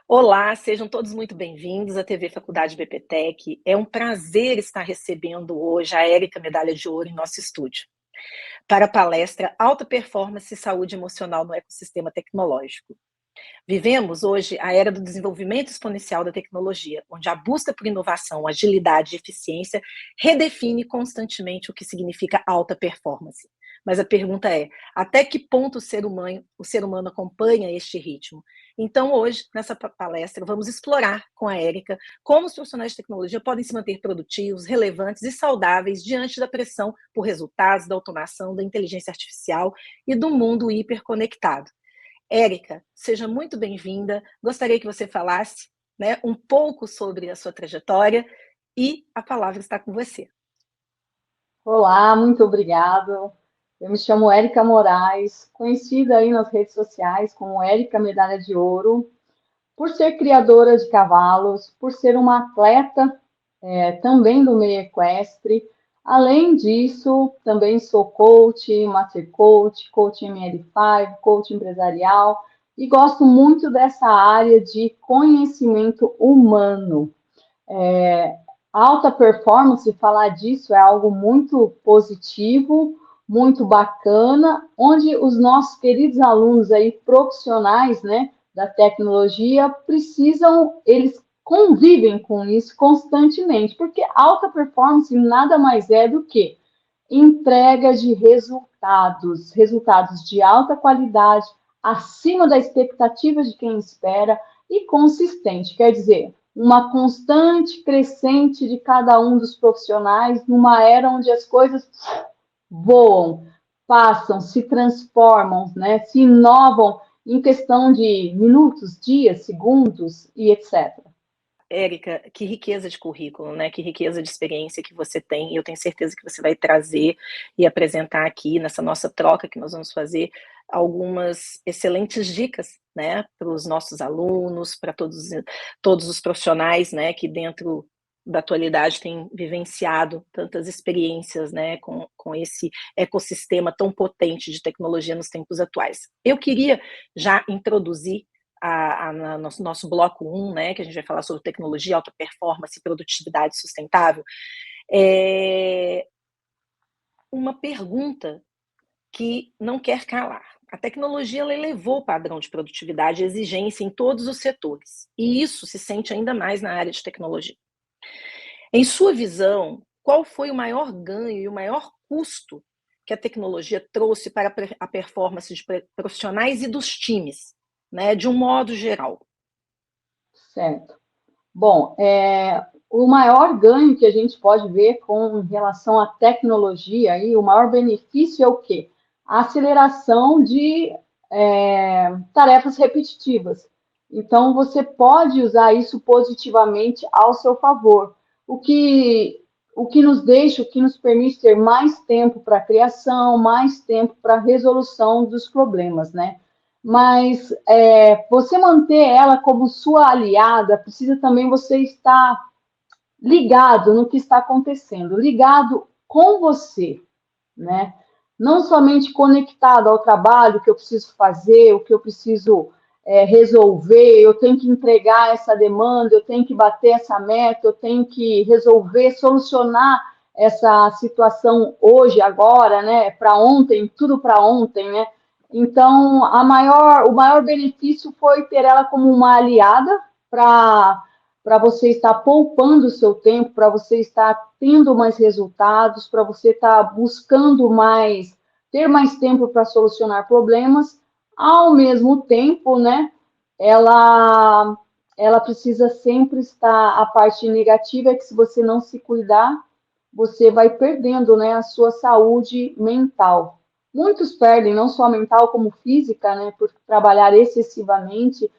Olá, sejam todos muito bem-vindos à TV Faculdade BPTech. É um prazer estar recebendo hoje a Érica Medalha de Ouro em nosso estúdio, para a palestra Alta Performance e Saúde Emocional no Ecossistema Tecnológico. Vivemos hoje a era do desenvolvimento exponencial da tecnologia, onde a busca por inovação, agilidade e eficiência redefine constantemente o que significa alta performance. Mas a pergunta é, até que ponto o ser humano acompanha este ritmo? Então, hoje, nessa palestra, vamos explorar com a Érica como os profissionais de tecnologia podem se manter produtivos, relevantes e saudáveis diante da pressão por resultados, da automação, da inteligência artificial e do mundo hiperconectado. Érica, seja muito bem-vinda. Gostaria que você falasse, um pouco sobre a sua trajetória e a palavra está com você. Olá, muito obrigado. Eu me chamo Érica Moraes, conhecida aí nas redes sociais como Érica Medalha de Ouro, por ser criadora de cavalos, por ser uma atleta também do meio equestre. Além disso, também sou coach, master coach, coach ML5, coach empresarial e gosto muito dessa área de conhecimento humano. Alta performance, falar disso é algo muito positivo, muito bacana, onde os nossos queridos alunos aí, profissionais, né, da tecnologia, eles convivem com isso constantemente, porque alta performance nada mais é do que entrega de resultados de alta qualidade, acima da expectativa de quem espera e consistente, quer dizer, uma constante crescente de cada um dos profissionais numa era onde as coisas voam, passam, se transformam, né, se inovam em questão de minutos, dias, segundos e etc. Érica, que riqueza de currículo, né? Que riqueza de experiência que você tem, e eu tenho certeza que você vai trazer e apresentar aqui nessa nossa troca que nós vamos fazer algumas excelentes dicas, né, para os nossos alunos, para todos os profissionais, né, que dentro da atualidade têm vivenciado tantas experiências, né, com esse ecossistema tão potente de tecnologia nos tempos atuais. Eu queria já introduzir nosso bloco 1, né, que a gente vai falar sobre tecnologia, alta performance e produtividade sustentável, uma pergunta que não quer calar. A tecnologia ela elevou o padrão de produtividade e exigência em todos os setores, e isso se sente ainda mais na área de tecnologia. Em sua visão, qual foi o maior ganho e o maior custo que a tecnologia trouxe para a performance de profissionais e dos times, né, de um modo geral? Certo. Bom, o maior ganho que a gente pode ver com relação à tecnologia, e o maior benefício é o quê? A aceleração de tarefas repetitivas. Então, você pode usar isso positivamente ao seu favor, o que o que nos permite ter mais tempo para criação, mais tempo para resolução dos problemas, né? Mas você manter ela como sua aliada, precisa também você estar ligado no que está acontecendo, ligado com você, né? Não somente conectado ao trabalho que eu preciso fazer, o que eu preciso resolver, eu tenho que entregar essa demanda, eu tenho que bater essa meta, eu tenho que resolver, solucionar essa situação hoje, agora, né? Para ontem, tudo para ontem, né? Então, o maior benefício foi ter ela como uma aliada para você estar poupando o seu tempo, para você estar tendo mais resultados, para você estar buscando ter mais tempo para solucionar problemas, ao mesmo tempo, né, ela precisa sempre estar, a parte negativa é que se você não se cuidar, você vai perdendo, né, a sua saúde mental. Muitos perdem, não só mental como física, né, por trabalhar excessivamente,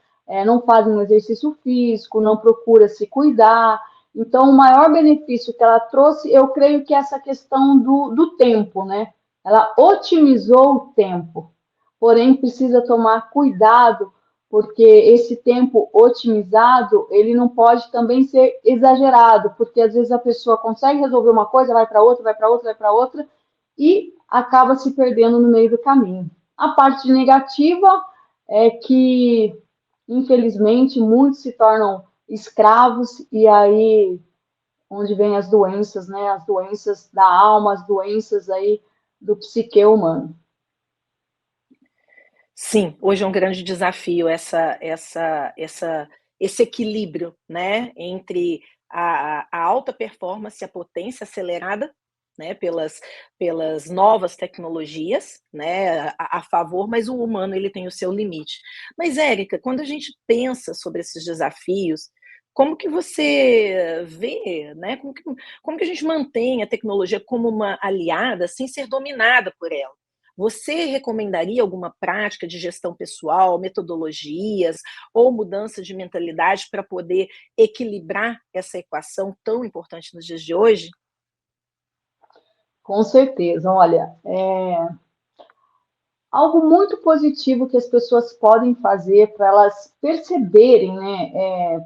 não fazem um exercício físico, não procura se cuidar. Então, o maior benefício que ela trouxe, eu creio que é essa questão do tempo, né? Ela otimizou o tempo, porém precisa tomar cuidado, porque esse tempo otimizado, ele não pode também ser exagerado, porque às vezes a pessoa consegue resolver uma coisa, vai para outra, vai para outra, vai para outra, e acaba se perdendo no meio do caminho. A parte negativa é que, infelizmente, muitos se tornam escravos, e aí onde vem as doenças, né? As doenças da alma, as doenças aí do psique humano. Sim, hoje é um grande desafio esse equilíbrio, né, entre a alta performance, a potência acelerada, né, pelas novas tecnologias, né, a favor, mas o humano ele tem o seu limite. Mas, Érica, quando a gente pensa sobre esses desafios, como que você vê, né, como que a gente mantém a tecnologia como uma aliada sem ser dominada por ela? Você recomendaria alguma prática de gestão pessoal, metodologias ou mudança de mentalidade para poder equilibrar essa equação tão importante nos dias de hoje? Com certeza, olha, algo muito positivo que as pessoas podem fazer para elas perceberem, né?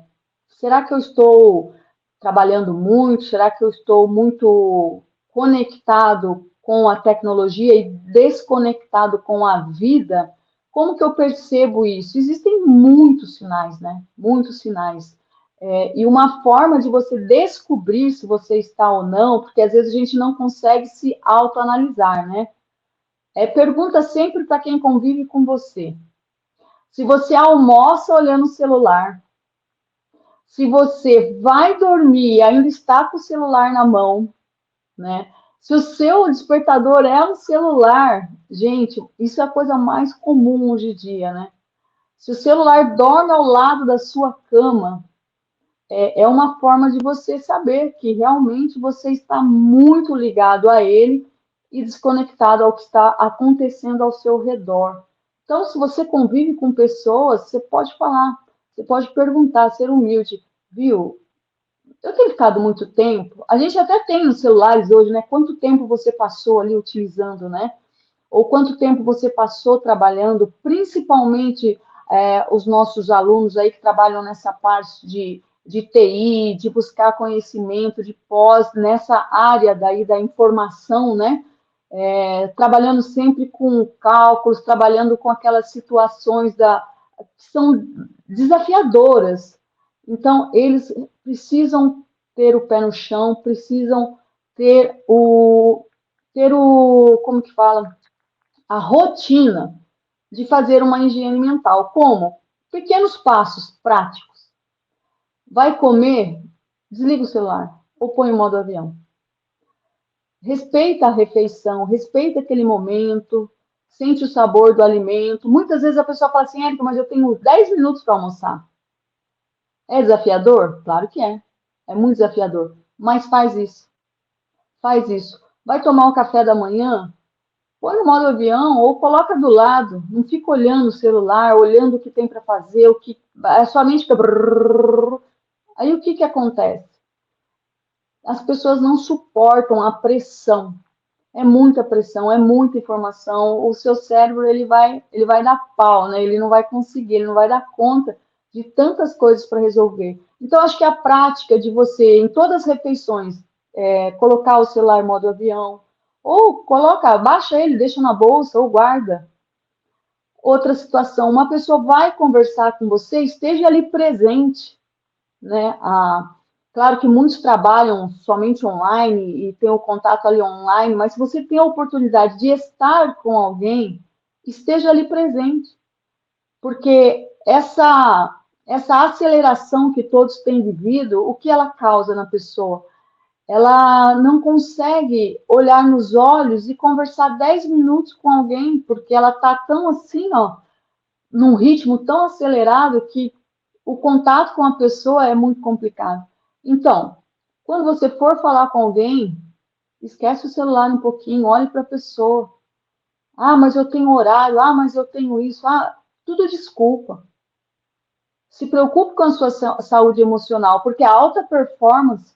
Será que eu estou trabalhando muito? Será que eu estou muito conectado com a tecnologia e desconectado com a vida? Como que eu percebo isso? Existem muitos sinais, né? Muitos sinais. E uma forma de você descobrir se você está ou não, porque às vezes a gente não consegue se autoanalisar, né? Pergunta sempre para quem convive com você. Se você almoça olhando o celular, se você vai dormir e ainda está com o celular na mão, né? Se o seu despertador é um celular, gente, isso é a coisa mais comum hoje em dia, né? Se o celular dorme ao lado da sua cama, é uma forma de você saber que realmente você está muito ligado a ele e desconectado ao que está acontecendo ao seu redor. Então, se você convive com pessoas, você pode falar, você pode perguntar, ser humilde, viu? Eu tenho ficado muito tempo. A gente até tem nos celulares hoje, né? Quanto tempo você passou ali utilizando, né? Ou quanto tempo você passou trabalhando, principalmente os nossos alunos aí que trabalham nessa parte de TI, de buscar conhecimento, de pós, nessa área daí da informação, né? Trabalhando sempre com cálculos, trabalhando com aquelas situações que são desafiadoras. Então, eles precisam ter o pé no chão, precisam como que fala? A rotina de fazer uma higiene mental. Como? Pequenos passos práticos. Vai comer? Desliga o celular ou põe o modo avião. Respeita a refeição, respeita aquele momento, sente o sabor do alimento. Muitas vezes a pessoa fala assim, Érica, mas eu tenho 10 minutos para almoçar. É desafiador? Claro que é. É muito desafiador. Mas faz isso. Faz isso. Vai tomar um café da manhã? Põe no modo avião ou coloca do lado. Não fica olhando o celular, olhando o que tem para fazer, o que a sua mente fica. Aí o que que acontece? As pessoas não suportam a pressão. É muita pressão, é muita informação. O seu cérebro ele vai dar pau, né? Ele não vai conseguir, ele não vai dar conta de tantas coisas para resolver. Então, acho que a prática de você, em todas as refeições, colocar o celular em modo avião, ou coloca, baixa ele, deixa na bolsa, ou guarda. Outra situação, uma pessoa vai conversar com você, esteja ali presente, né? Claro que muitos trabalham somente online e tem o contato ali online, mas se você tem a oportunidade de estar com alguém, esteja ali presente, porque essa aceleração que todos têm vivido, o que ela causa na pessoa? Ela não consegue olhar nos olhos e conversar 10 minutos com alguém, porque ela está tão assim, ó, num ritmo tão acelerado que o contato com a pessoa é muito complicado. Então, quando você for falar com alguém, esquece o celular um pouquinho, olhe para a pessoa. Ah, mas eu tenho horário. Ah, mas eu tenho isso. Ah, tudo desculpa. Se preocupe com a sua saúde emocional, porque a alta performance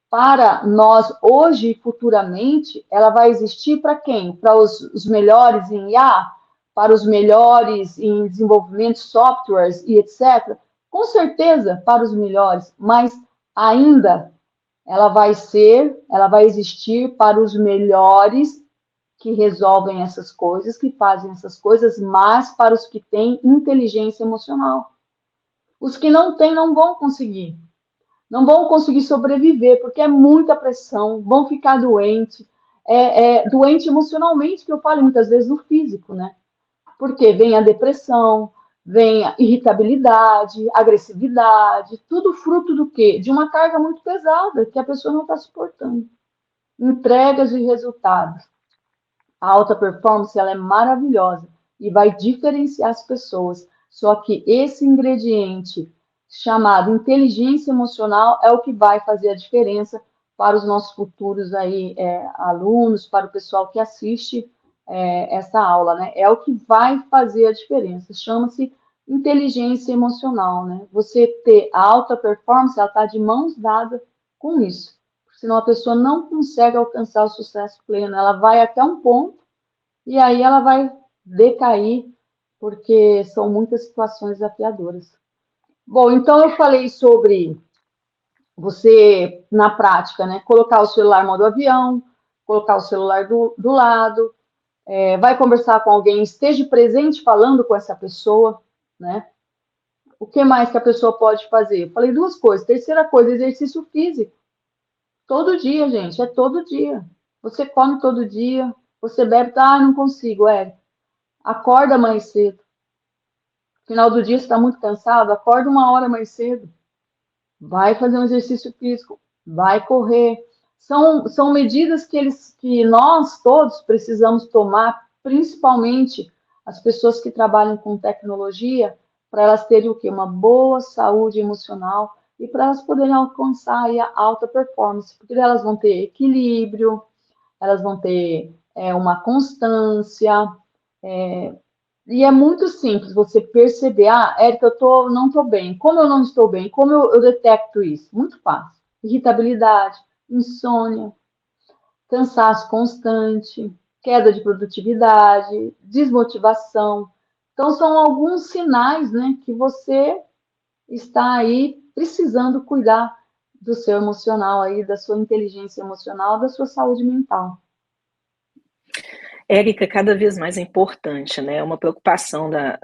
para nós hoje e futuramente, ela vai existir para quem? Para os melhores em IA, para os melhores em desenvolvimento de softwares e etc. Com certeza para os melhores, mas ainda ela vai existir para os melhores que resolvem essas coisas, que fazem essas coisas, mas para os que têm inteligência emocional. Os que não têm não vão conseguir. Não vão conseguir sobreviver, porque é muita pressão, vão ficar doentes, doente emocionalmente, que eu falo muitas vezes no físico, né? Porque vem a depressão, vem a irritabilidade, agressividade, tudo fruto do quê? De uma carga muito pesada que a pessoa não está suportando. Entregas de resultados. A alta performance ela é maravilhosa e vai diferenciar as pessoas. Só que esse ingrediente chamado inteligência emocional é o que vai fazer a diferença para os nossos futuros aí, alunos, para o pessoal que assiste essa aula, né? É o que vai fazer a diferença. Chama-se inteligência emocional, né? Você ter a alta performance, ela está de mãos dadas com isso. Senão a pessoa não consegue alcançar o sucesso pleno. Ela vai até um ponto e aí ela vai decair, porque são muitas situações desafiadoras. Bom, então eu falei sobre você, na prática, né, colocar o celular no modo avião, colocar o celular do lado, vai conversar com alguém, esteja presente falando com essa pessoa, né? O que mais que a pessoa pode fazer? Eu falei duas coisas. Terceira coisa, exercício físico. Todo dia, gente, é todo dia. Você come todo dia, você bebe, não consigo, acorda mais cedo. Final do dia você está muito cansado, acorda uma hora mais cedo. Vai fazer um exercício físico, vai correr. São medidas que nós todos precisamos tomar, principalmente as pessoas que trabalham com tecnologia, para elas terem o quê? Uma boa saúde emocional e para elas poderem alcançar aí a alta performance, porque elas vão ter equilíbrio, elas vão ter uma constância, e é muito simples você perceber, Érica, não estou bem. Como eu não estou bem? Como eu detecto isso? Muito fácil. Irritabilidade, insônia, cansaço constante, queda de produtividade, desmotivação. Então, são alguns sinais, né, que você está aí precisando cuidar do seu emocional aí, da sua inteligência emocional, da sua saúde mental. Érica, cada vez mais é importante, né? É uma preocupação da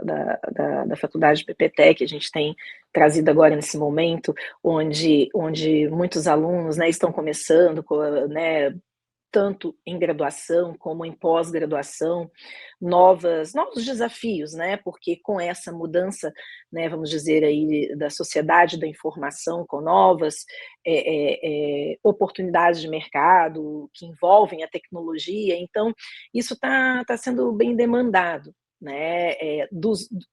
Faculdade de PPTEC, que a gente tem trazido agora nesse momento, onde muitos alunos, né, estão começando, né, tanto em graduação como em pós-graduação, novos desafios, né? Porque com essa mudança, né, vamos dizer aí, da sociedade da informação, com novas oportunidades de mercado que envolvem a tecnologia, então isso está sendo bem demandado, né?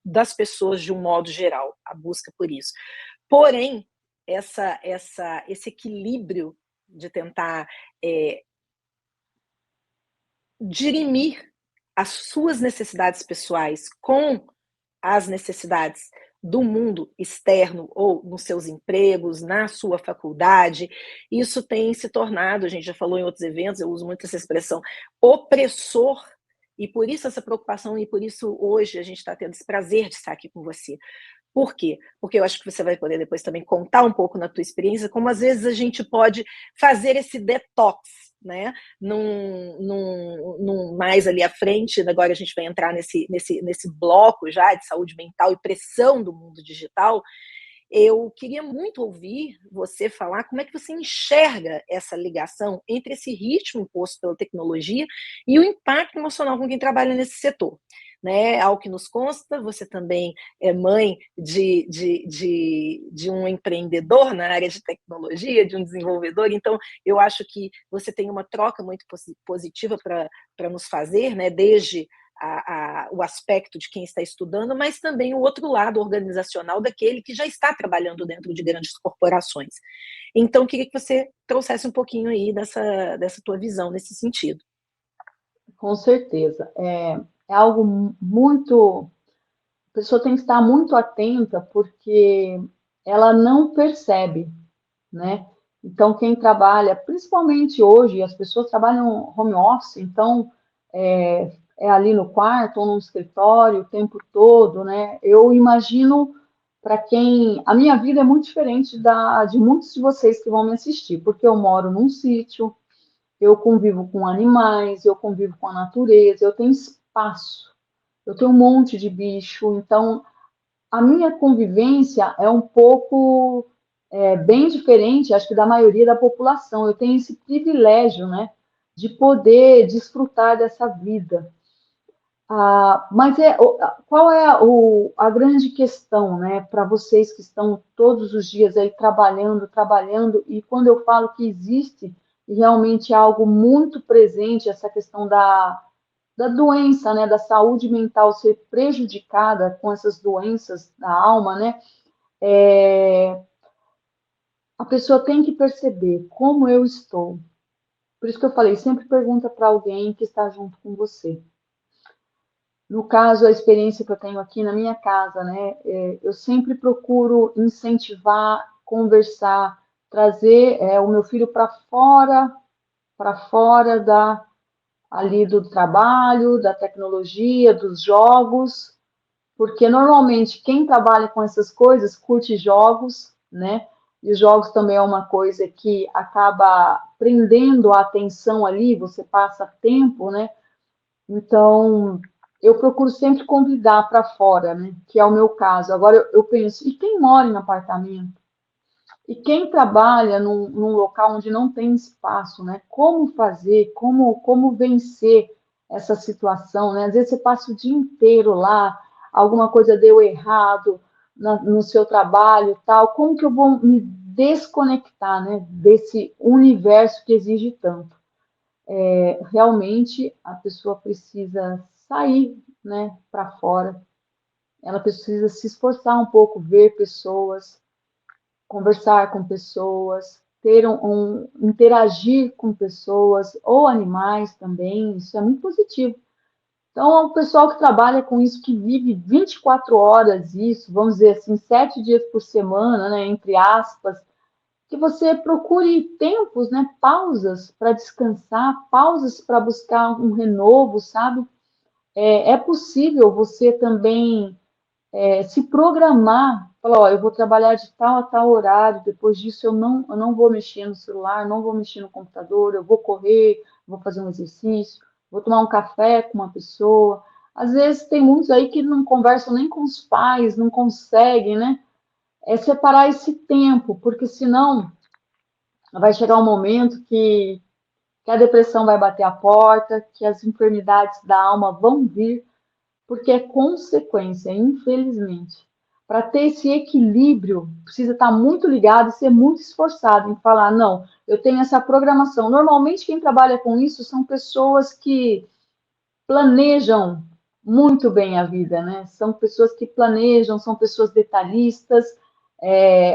Das pessoas de um modo geral, a busca por isso. Porém, esse equilíbrio de tentar dirimir as suas necessidades pessoais com as necessidades do mundo externo ou nos seus empregos, na sua faculdade, isso tem se tornado, a gente já falou em outros eventos, eu uso muito essa expressão, opressor, e por isso essa preocupação, e por isso hoje a gente está tendo esse prazer de estar aqui com você. Por quê? Porque eu acho que você vai poder depois também contar um pouco na tua experiência como às vezes a gente pode fazer esse detox, né? Mais ali à frente, agora a gente vai entrar nesse bloco já de saúde mental e pressão do mundo digital. Eu queria muito ouvir você falar como é que você enxerga essa ligação entre esse ritmo imposto pela tecnologia e o impacto emocional com quem trabalha nesse setor. Né? Ao que nos consta, você também é mãe de um empreendedor na área de tecnologia, de um desenvolvedor, então eu acho que você tem uma troca muito positiva para nos fazer, né? Desde o aspecto de quem está estudando, mas também o outro lado organizacional daquele que já está trabalhando dentro de grandes corporações. Então, queria que você trouxesse um pouquinho aí dessa tua visão nesse sentido. Com certeza. É algo muito. A pessoa tem que estar muito atenta, porque ela não percebe, né? Então, quem trabalha, principalmente hoje, as pessoas trabalham home office, então é ali no quarto ou no escritório o tempo todo, né? Eu imagino para quem. A minha vida é muito diferente de muitos de vocês que vão me assistir, porque eu moro num sítio, eu convivo com animais, eu convivo com a natureza, eu tenho espaço, eu tenho um monte de bicho, então a minha convivência é um pouco bem diferente, acho que da maioria da população. Eu tenho esse privilégio, né, de poder desfrutar dessa vida. Mas qual é a grande questão, né, para vocês que estão todos os dias aí trabalhando, trabalhando, e quando eu falo que existe realmente algo muito presente, essa questão da doença, né, da saúde mental ser prejudicada com essas doenças da alma, né, a pessoa tem que perceber como eu estou. Por isso que eu falei, sempre pergunta para alguém que está junto com você. No caso, a experiência que eu tenho aqui na minha casa, né, eu sempre procuro incentivar, conversar, trazer o meu filho para fora ali do trabalho, da tecnologia, dos jogos, porque normalmente quem trabalha com essas coisas curte jogos, né? E os jogos também é uma coisa que acaba prendendo a atenção ali, você passa tempo, né? Então, eu procuro sempre convidar para fora, né? Que é o meu caso. Agora eu penso, e quem mora em apartamento? E quem trabalha num local onde não tem espaço, né? Como fazer, como vencer essa situação, né? Às vezes você passa o dia inteiro lá, alguma coisa deu errado no seu trabalho, tal. Como que eu vou me desconectar, né? Desse universo que exige tanto? Realmente a pessoa precisa sair, né? Para fora. Ela precisa se esforçar um pouco, ver pessoas, conversar com pessoas, ter interagir com pessoas ou animais também, isso é muito positivo. Então, o pessoal que trabalha com isso, que vive 24 horas isso, vamos dizer assim, 7 dias por semana, né, entre aspas, que você procure tempos, né, pausas para descansar, pausas para buscar um renovo, sabe? É possível você também se programar, falar, ó, eu vou trabalhar de tal a tal horário, depois disso eu não vou mexer no celular, não vou mexer no computador, eu vou correr, vou fazer um exercício, vou tomar um café com uma pessoa. Às vezes tem muitos aí que não conversam nem com os pais, não conseguem, né? É separar esse tempo, porque senão vai chegar um momento que a depressão vai bater a porta, que as enfermidades da alma vão vir, porque é consequência, infelizmente. Para ter esse equilíbrio, precisa estar muito ligado e ser muito esforçado em falar, não, eu tenho essa programação. Normalmente, quem trabalha com isso são pessoas que planejam muito bem a vida, né? São pessoas que planejam, são pessoas detalhistas.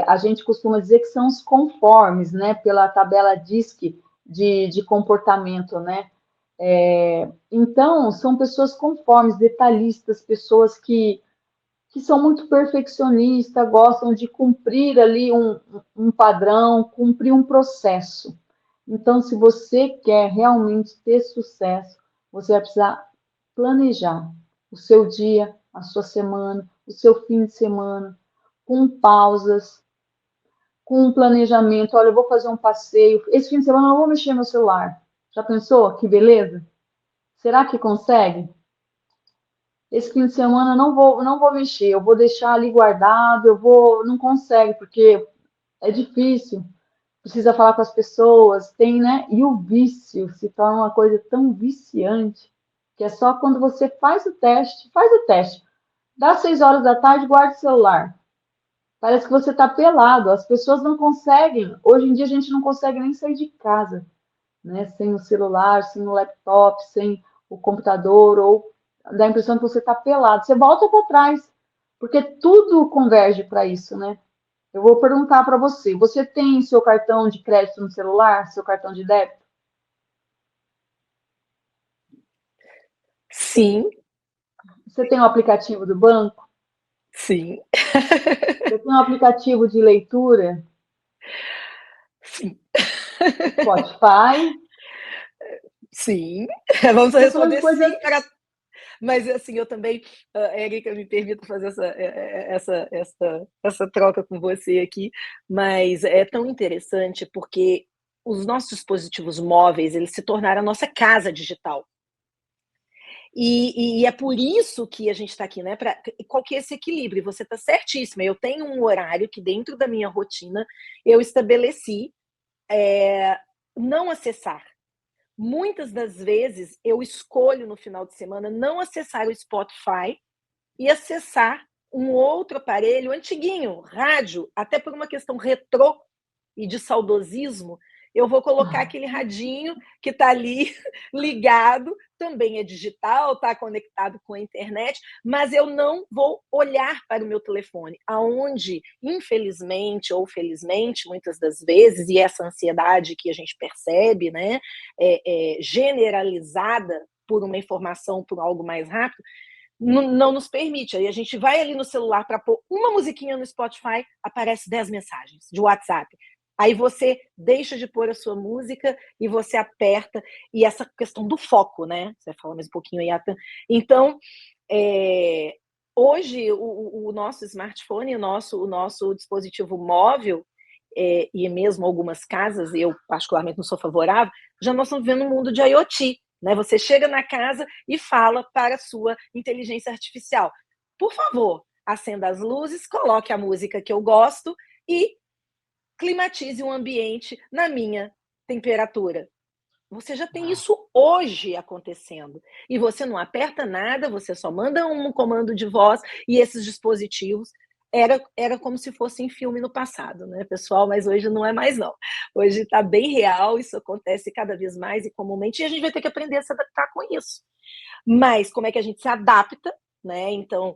A gente costuma dizer que são os conformes, né? Pela tabela DISC de comportamento, né? Então, são pessoas conformes, detalhistas, pessoas que são muito perfeccionistas, gostam de cumprir ali um padrão, cumprir um processo. Então, se você quer realmente ter sucesso, você vai precisar planejar o seu dia, a sua semana, o seu fim de semana, com pausas, com um planejamento. Olha, eu vou fazer um passeio. Esse fim de semana eu não vou mexer no celular. Já pensou? Que beleza? Será que consegue? Esse fim de semana eu não vou mexer, eu vou deixar ali guardado, não consegue, porque é difícil, precisa falar com as pessoas, tem, né? E o vício se torna uma coisa tão viciante, que é só quando você faz o teste, dá 6 horas da tarde, guarda o celular. Parece que você está pelado, as pessoas não conseguem, hoje em dia a gente não consegue nem sair de casa, né? Sem o celular, sem o laptop, sem o computador, ou dá a impressão que você está pelado. Você volta para trás, porque tudo converge para isso, né? Eu vou perguntar para você: você tem seu cartão de crédito no celular, seu cartão de débito? Sim, Você tem o aplicativo do banco? sim, Você tem um aplicativo de leitura? sim, Spotify? sim. Vamos Estou falando responder coisas. sim para. Mas assim, eu também, Érica, me permito fazer essa troca com você aqui, mas é tão interessante porque os nossos dispositivos móveis, eles se tornaram a nossa casa digital. E é por isso que a gente está aqui, né? Qual que é esse equilíbrio? Você está certíssima. Eu tenho um horário que, dentro da minha rotina, eu estabeleci não acessar. Muitas das vezes eu escolho no final de semana não acessar o Spotify e acessar um outro aparelho antiguinho, rádio, até por uma questão retrô e de saudosismo, eu vou colocar aquele radinho que está ali ligado, também é digital, está conectado com a internet, mas eu não vou olhar para o meu telefone, aonde, infelizmente ou felizmente, muitas das vezes, e essa ansiedade que a gente percebe, né, generalizada por uma informação, por algo mais rápido, não nos permite. Aí a gente vai ali no celular para pôr uma musiquinha no Spotify, aparece 10 mensagens de WhatsApp. Aí você deixa de pôr a sua música e você aperta, e essa questão do foco, né? Você vai falar mais um pouquinho aí, Atan. Então, hoje, o nosso smartphone, o nosso dispositivo móvel, e mesmo algumas casas, eu particularmente não sou favorável, já nós estamos vivendo um mundo de IoT, né? Você chega na casa e fala para a sua inteligência artificial: por favor, acenda as luzes, coloque a música que eu gosto e climatize um ambiente na minha temperatura. Você já tem isso hoje acontecendo. E você não aperta nada, você só manda um comando de voz, e esses dispositivos era como se fosse em filme no passado, né, pessoal? Mas hoje não é mais, não. Hoje está bem real, isso acontece cada vez mais e comumente, e a gente vai ter que aprender a se adaptar com isso. Mas como é que a gente se adapta, né? Então,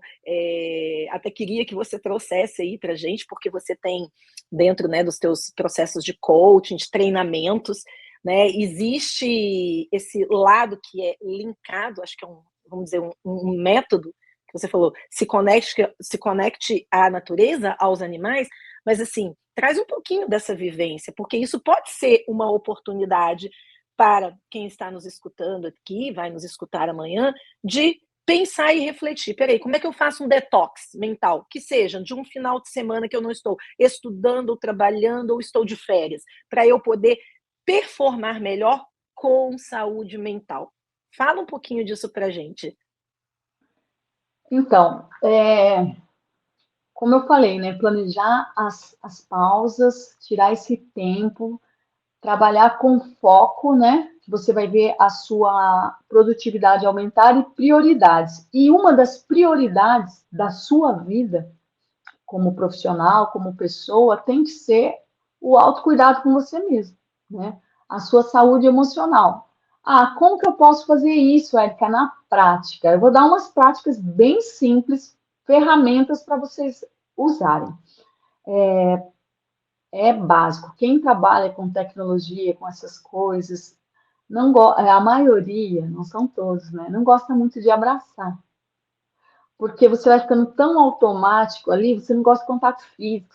até queria que você trouxesse aí para a gente, porque você tem dentro, né, dos teus processos de coaching, de treinamentos, né, existe esse lado que é linkado, acho que é vamos dizer, um método que você falou, se conecte à natureza, aos animais, mas assim, traz um pouquinho dessa vivência, porque isso pode ser uma oportunidade para quem está nos escutando aqui, vai nos escutar amanhã, de pensar e refletir. Peraí, como é que eu faço um detox mental? Que seja de um final de semana que eu não estou estudando, ou trabalhando, ou estou de férias, para eu poder performar melhor com saúde mental. Fala um pouquinho disso para a gente. Então, como eu falei, né? Planejar as pausas, tirar esse tempo, trabalhar com foco, né? Que você vai ver a sua produtividade aumentar e prioridades. E uma das prioridades da sua vida, como profissional, como pessoa, tem que ser o autocuidado com você mesmo, né? A sua saúde emocional. Ah, como que eu posso fazer isso, Érica, na prática? Eu vou dar umas práticas bem simples, ferramentas para vocês usarem. É básico. Quem trabalha com tecnologia, com essas coisas, não a maioria, não são todos, né? Não gosta muito de abraçar. Porque você vai ficando tão automático ali, você não gosta de contato físico.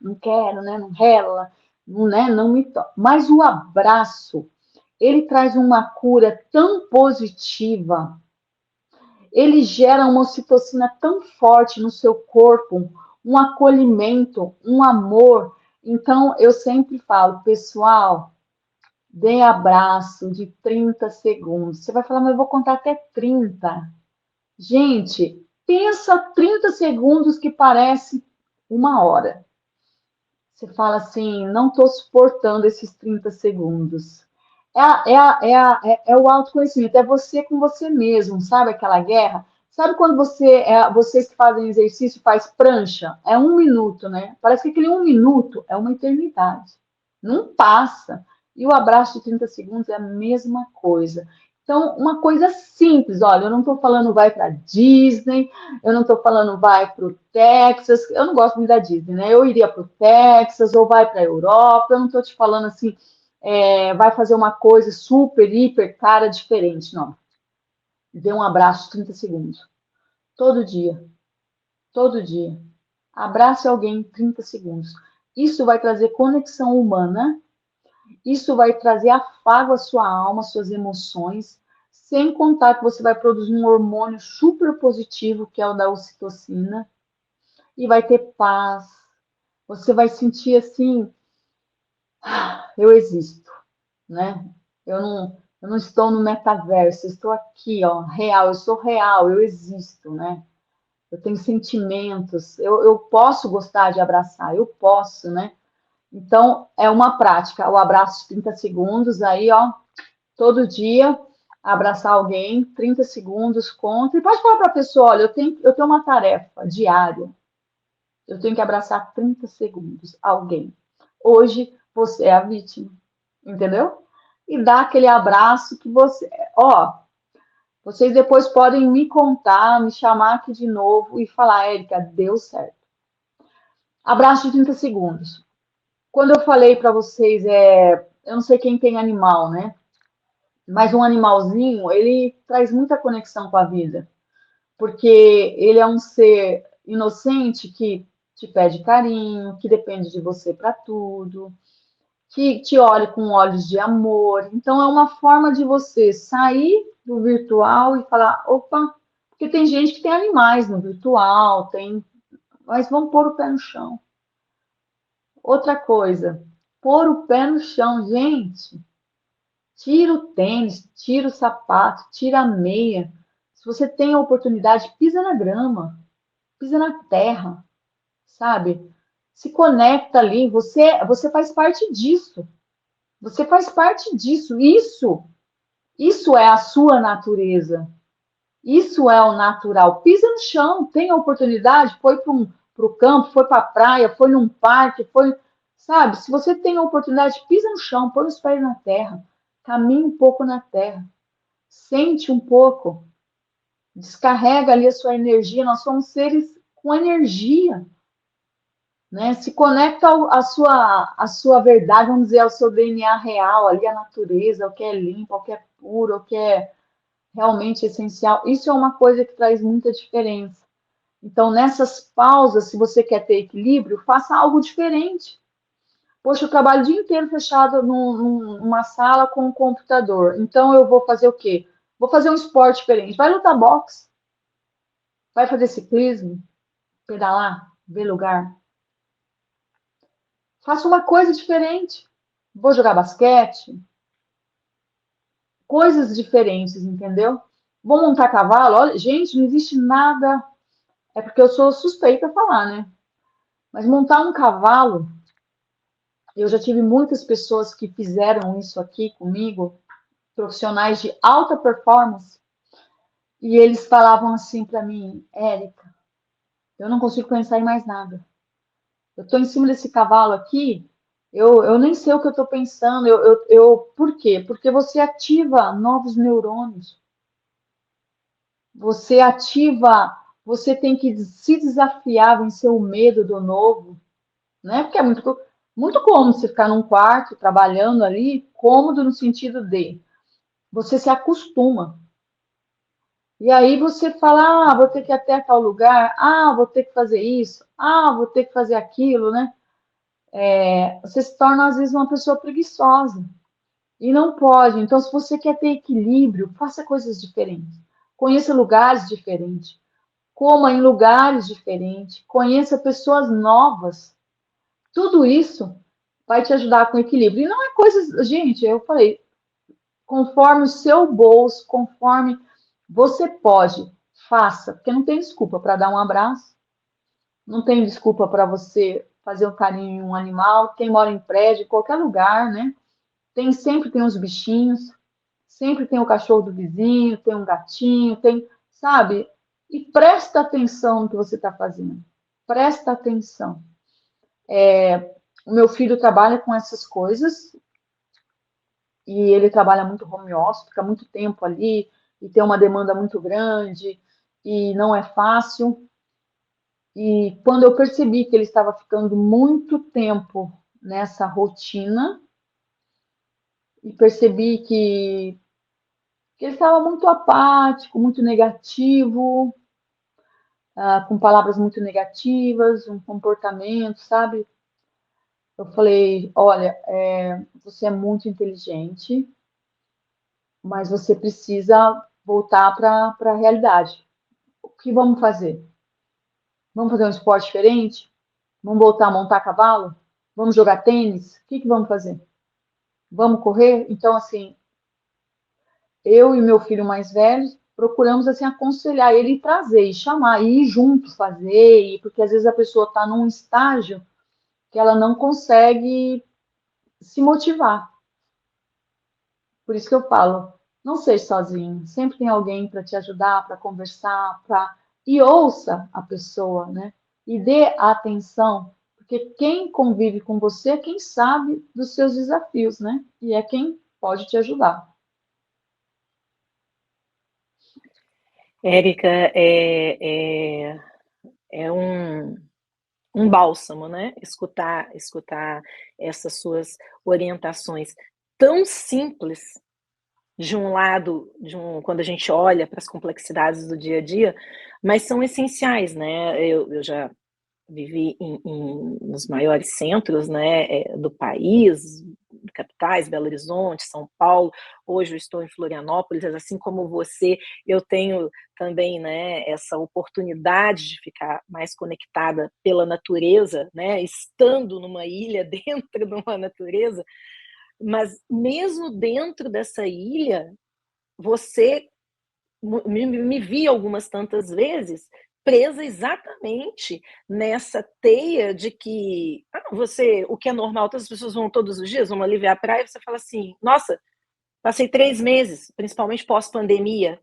Não quero, né? Não rela, não, né? Não me toca. Mas o abraço, ele traz uma cura tão positiva, ele gera uma ocitocina tão forte no seu corpo, um acolhimento, um amor. Então, eu sempre falo, pessoal, dê abraço de 30 segundos. Você vai falar, mas eu vou contar até 30. Gente, pensa 30 segundos que parece uma hora. Você fala assim, não estou suportando esses 30 segundos. É o autoconhecimento, é você com você mesmo, sabe aquela guerra? Sabe quando vocês que fazem exercício faz prancha? É 1 minuto, né? Parece que aquele 1 minuto é uma eternidade. Não passa. E o abraço de 30 segundos é a mesma coisa. Então, uma coisa simples, olha, eu não estou falando vai para Disney, eu não estou falando vai para o Texas, eu não gosto muito da Disney, né? Eu iria para o Texas ou vai para a Europa, eu não estou te falando assim, vai fazer uma coisa super, hiper, cara, diferente, não. Dê um abraço de 30 segundos. Todo dia. Todo dia. Abrace alguém em 30 segundos. Isso vai trazer conexão humana, isso vai trazer afago à sua alma, às suas emoções, sem contar que você vai produzir um hormônio super positivo, que é o da ocitocina, e vai ter paz. Você vai sentir assim Eu existo, né? Eu não estou no metaverso, eu estou aqui, ó, real, eu sou real, eu existo, né? Eu tenho sentimentos, eu posso gostar de abraçar, eu posso, né? Então, é uma prática, o abraço de 30 segundos, aí, ó, todo dia, abraçar alguém, 30 segundos, conta, e pode falar para a pessoa, olha, eu tenho uma tarefa diária, eu tenho que abraçar 30 segundos alguém. Hoje, você é a vítima, entendeu? E dá aquele abraço que você, ó, vocês depois podem me contar, me chamar aqui de novo e falar, Érica, deu certo. Abraço de 30 segundos. Quando eu falei para vocês, eu não sei quem tem animal, né? Mas um animalzinho, ele traz muita conexão com a vida, porque ele é um ser inocente que te pede carinho, que depende de você para tudo, que te olha com olhos de amor. Então, é uma forma de você sair do virtual e falar: opa, porque tem gente que tem animais no virtual, tem, mas vamos pôr o pé no chão. Outra coisa, pôr o pé no chão, gente. Tira o tênis, tira o sapato, tira a meia. Se você tem a oportunidade, pisa na grama, pisa na terra, sabe? Se conecta ali, você faz parte disso. Você faz parte disso. Isso é a sua natureza. Isso é o natural. Pisa no chão, tem a oportunidade, foi para o campo, foi para a praia, foi num parque, foi, sabe? Se você tem a oportunidade, pisa no chão, põe os pés na terra, caminhe um pouco na terra, sente um pouco, descarrega ali a sua energia. Nós somos seres com energia, né? Se conecta à sua verdade, vamos dizer, ao seu DNA real, ali a natureza, o que é limpo, o que é puro, o que é realmente essencial. Isso é uma coisa que traz muita diferença. Então, nessas pausas, se você quer ter equilíbrio, faça algo diferente. Poxa, eu trabalho o dia inteiro fechado numa sala com um computador. Então, eu vou fazer o quê? Vou fazer um esporte diferente. Vai lutar boxe, vai fazer ciclismo, pedalar, ver lugar. Faça uma coisa diferente. Vou jogar basquete, coisas diferentes, entendeu? Vou montar cavalo. Olha, gente, não existe nada. É porque eu sou suspeita a falar, né? Mas montar um cavalo, eu já tive muitas pessoas que fizeram isso aqui comigo, profissionais de alta performance, e eles falavam assim para mim, Érica, eu não consigo pensar em mais nada. Eu estou em cima desse cavalo aqui, eu nem sei o que eu estou pensando. Por quê? Porque você ativa novos neurônios. Você ativa, você tem que se desafiar, vencer o medo do novo, né? Porque é muito cômodo você ficar num quarto trabalhando ali, cômodo no sentido de você se acostuma. E aí você fala, ah, vou ter que ir até tal lugar, ah, vou ter que fazer isso, ah, vou ter que fazer aquilo, né? Você se torna, às vezes, uma pessoa preguiçosa. E não pode. Então, se você quer ter equilíbrio, faça coisas diferentes. Conheça lugares diferentes. Coma em lugares diferentes. Conheça pessoas novas. Tudo isso vai te ajudar com equilíbrio. E não é coisas. Gente, eu falei, conforme o seu bolso, conforme você pode, faça. Porque não tem desculpa para dar um abraço. Não tem desculpa para você fazer um carinho em um animal. Quem mora em prédio, em qualquer lugar, né? Sempre tem os bichinhos, sempre tem o cachorro do vizinho, tem um gatinho, tem, sabe? E presta atenção no que você está fazendo. Presta atenção. O meu filho trabalha com essas coisas e ele trabalha muito home office, fica muito tempo ali e tem uma demanda muito grande e não é fácil. E quando eu percebi que ele estava ficando muito tempo nessa rotina e percebi que ele estava muito apático, muito negativo, com palavras muito negativas, um comportamento, sabe? Eu falei, olha, você é muito inteligente, mas você precisa voltar para a realidade. O que vamos fazer? Vamos fazer um esporte diferente? Vamos voltar a montar cavalo? Vamos jogar tênis? O que vamos fazer? Vamos correr? Então, assim, eu e meu filho mais velho procuramos assim aconselhar ele e trazer, e chamar, e ir junto fazer, porque às vezes a pessoa está num estágio que ela não consegue se motivar. Por isso que eu falo, não seja sozinho, sempre tem alguém para te ajudar, para conversar, e ouça a pessoa, né? E dê atenção, porque quem convive com você é quem sabe dos seus desafios, né? E é quem pode te ajudar. Érica, é um bálsamo, né? Escutar essas suas orientações tão simples, de um lado, quando a gente olha para as complexidades do dia a dia, mas são essenciais, né? Eu já vivi nos maiores centros, né, do país, capitais, Belo Horizonte, São Paulo. Hoje eu estou em Florianópolis, assim como você, eu tenho também, né, essa oportunidade de ficar mais conectada pela natureza, né, estando numa ilha dentro de uma natureza, mas mesmo dentro dessa ilha, você me vi algumas tantas vezes presa exatamente nessa teia de que você, o que é normal, todas as pessoas vão todos os dias, vão ali ver a praia, e você fala assim, nossa, passei 3 meses, principalmente pós-pandemia,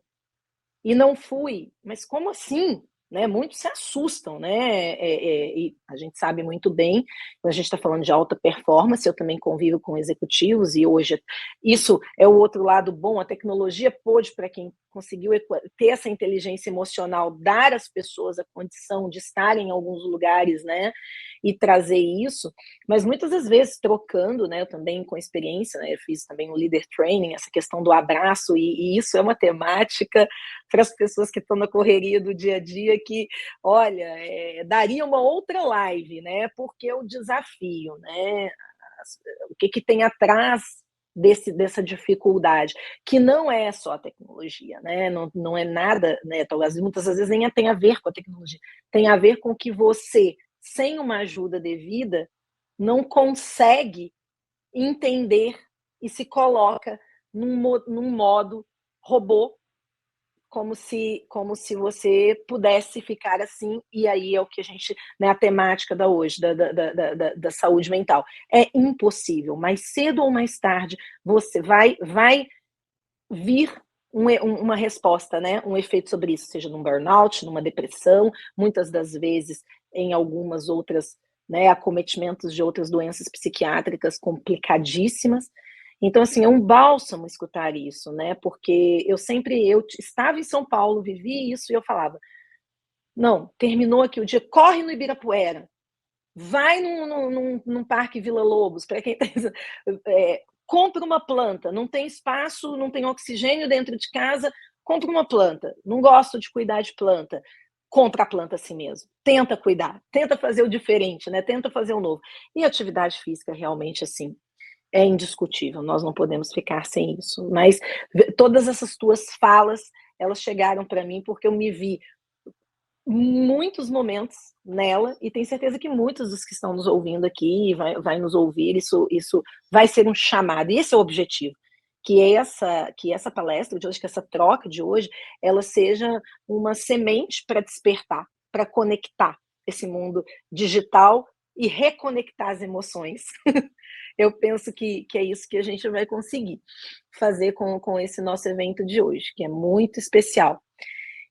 e não fui. Mas como assim? Né? Muitos se assustam, né? E a gente sabe muito bem, quando a gente está falando de alta performance, eu também convivo com executivos, e hoje isso é o outro lado bom, a tecnologia pôde, para quem conseguiu ter essa inteligência emocional, dar às pessoas a condição de estar em alguns lugares, né? E trazer isso, mas muitas das vezes trocando, né? Eu também com experiência, né? Eu fiz também um leader training, essa questão do abraço, e isso é uma temática para as pessoas que estão na correria do dia a dia que, olha, daria uma outra live, né? Porque é o desafio, né? O que tem atrás dessa dificuldade, que não é só a tecnologia, né? Não é nada, né? Talvez muitas vezes nem tem a ver com a tecnologia, tem a ver com que você, sem uma ajuda devida, não consegue entender e se coloca num modo robô, como se você pudesse ficar assim, e aí é o que a gente, né, a temática da hoje, da saúde mental. É impossível, mais cedo ou mais tarde, você vai vir uma resposta, né, um efeito sobre isso, seja num burnout, numa depressão, muitas das vezes em algumas outras, né, acometimentos de outras doenças psiquiátricas complicadíssimas. Então, assim, é um bálsamo escutar isso, né? Porque eu estava em São Paulo, vivi isso e eu falava: não, terminou aqui o dia, corre no Ibirapuera, vai num parque Vila Lobos, para quem compra uma planta, não tem espaço, não tem oxigênio dentro de casa, compra uma planta. Não gosto de cuidar de planta, compra a planta assim mesmo. Tenta cuidar, tenta fazer o diferente, né? Tenta fazer o novo. E atividade física realmente assim é indiscutível, nós não podemos ficar sem isso. Mas todas essas tuas falas, elas chegaram para mim porque eu me vi muitos momentos nela, e tenho certeza que muitos dos que estão nos ouvindo aqui, vai nos ouvir, isso vai ser um chamado, e esse é o objetivo, que essa palestra de hoje, que essa troca de hoje, ela seja uma semente para despertar, para conectar esse mundo digital e reconectar as emoções. Eu penso que é isso que a gente vai conseguir fazer com esse nosso evento de hoje, que é muito especial.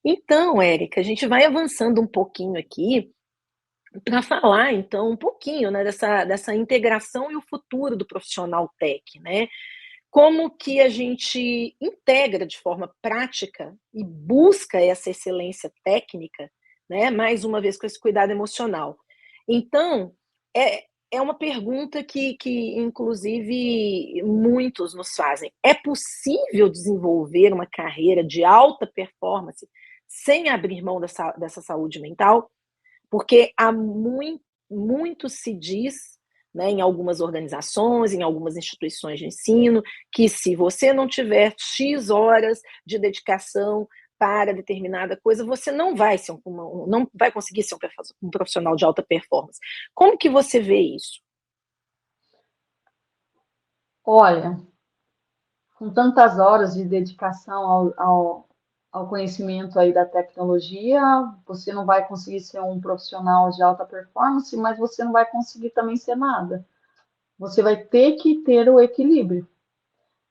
Então, Érica, a gente vai avançando um pouquinho aqui para falar, então, um pouquinho, né, dessa integração e o futuro do profissional tech, né? Como que a gente integra de forma prática e busca essa excelência técnica, né? Mais uma vez com esse cuidado emocional. Então, é uma pergunta que, inclusive, muitos nos fazem. É possível desenvolver uma carreira de alta performance sem abrir mão dessa saúde mental? Porque muito se diz, né, em algumas organizações, em algumas instituições de ensino, que se você não tiver X horas de dedicação para determinada coisa, você não vai não vai conseguir ser um profissional de alta performance. Como que você vê isso? Olha, com tantas horas de dedicação ao conhecimento aí da tecnologia, você não vai conseguir ser um profissional de alta performance, mas você não vai conseguir também ser nada. Você vai ter que ter o equilíbrio.